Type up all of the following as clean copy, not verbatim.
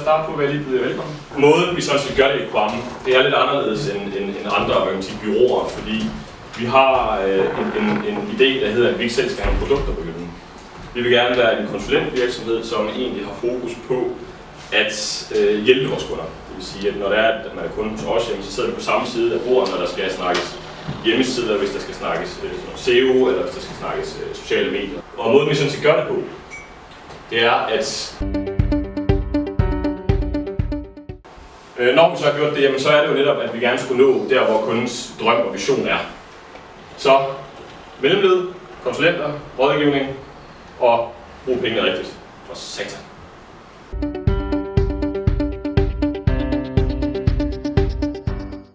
starte på, hvad jeg lige byder velkommen. Måden vi sådan set gør det i Quam, det er lidt anderledes end andre bureauer, fordi vi har en idé, der hedder, at vi ikke selv skal have nogle produkter på hylden. Vi vil gerne være en konsulentvirksomhed, som egentlig har fokus på at hjælpe vores kunder. Det vil sige, at når det er, at man er kunde hos os, så sidder vi på samme side af bordet, når der skal snakkes hjemmesider, hvis der skal snakkes SEO, eller hvis der skal snakkes sociale medier. Og måden vi sådan set gør det på, det er, at når vi så har gjort det, jamen, så er det jo netop, at vi gerne skulle nå der, hvor kundens drøm og vision er. Så mellemled, konsulenter, rådgivning og bruge pengene rigtigt for satan.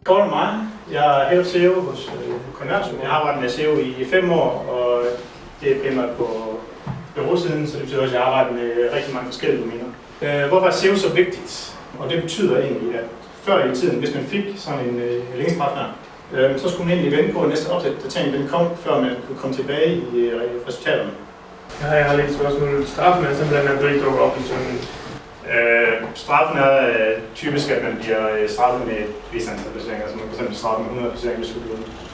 Kort mig. Jeg er Head of SEO hos Conversion. Jeg har arbejdet med SEO i 5 år, og det er primært på bureausiden, så det betyder også, at jeg arbejder med rigtig mange forskellige domæner. Hvorfor er SEO så vigtigt? Og det betyder egentlig, at før i tiden, hvis man fik sådan en linkspartner, så skulle man egentlig vente på, at næste opdatering den kom, før man kunne komme tilbage i resultaterne. Jeg har lidt spørgsmål. Straffen er simpelthen, at du ikke dukker op i sådan. Straffen er typisk, at man bliver straffet med et vist antal placeringer. Så man kan f.eks. straffe med 100 placeringer, hvis du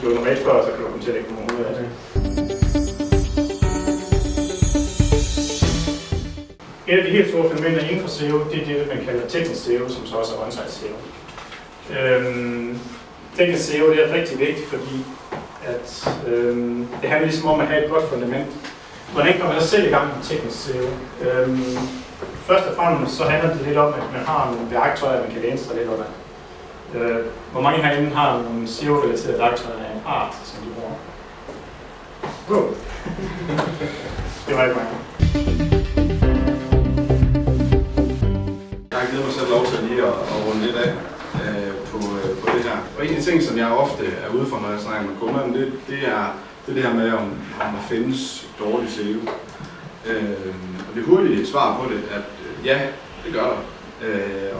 lå nummer 1 før, så kan du komme til at lægge nummer 100 af det. Et af de helt store fænomener inden for SEO, det er det, man kalder teknisk SEO, som så også er on-site SEO. Teknisk SEO det er rigtig vigtigt, fordi at, det handler ligesom om at have et godt fundament. Hvordan kommer man så selv i gang med teknisk SEO? Først og fremmest så handler det lidt om, at man har nogle værktøjer, man kan læne sig lidt under. Hvor mange herinde har nogle SEO-relaterede værktøjer af en art, som de bruger? Wow. Det var ikke mange. Jeg har givet mig selv lov til lige at runde lidt af på det her. Og en af de ting, som jeg ofte er ude for, når jeg snakker med kunderne, det er det her med, om der findes dårlig SEO. Og det hurtige svar på det, at ja, det gør der.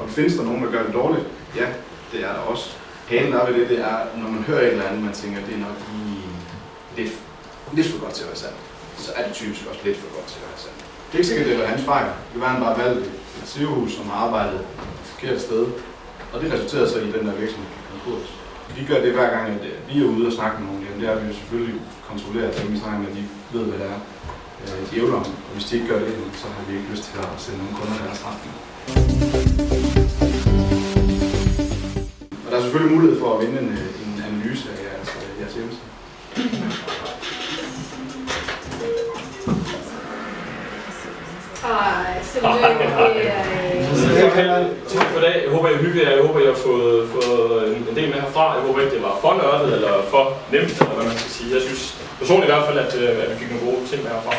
Og findes der nogen, der gør det dårligt? Ja, det er der også. Hanen er ved det er, når man hører et eller andet, man tænker, det er nok lidt for godt til at være sandt. Så er det typisk også lidt for godt til at være sandt. Det er ikke sikkert, det var hans fejl. Det var han bare valgt et SEO-hus, som har arbejdet et forkert sted. Og det resulterede så i den der virksomhed konkurs. Vi gør det hver gang, at vi er ude og snakke med nogen. Jamen, det er vi jo selvfølgelig kontrolleret, at vi snakker med, at de ved, hvad det er. De ævler om, og hvis de ikke gør det, så har vi ikke lyst til at sende nogle kunder deres retning. Og der er selvfølgelig mulighed for at vinde en analyse af jeres hjemmeside. Tak for i dag. Jeg håber, I hygger jer. Jeg håber, I har fået en del med herfra. Jeg håber ikke, det var for nørdet eller for nemt, eller hvad man skal sige. Jeg synes personligt i hvert fald, at vi fik nogle gode ting med herfra.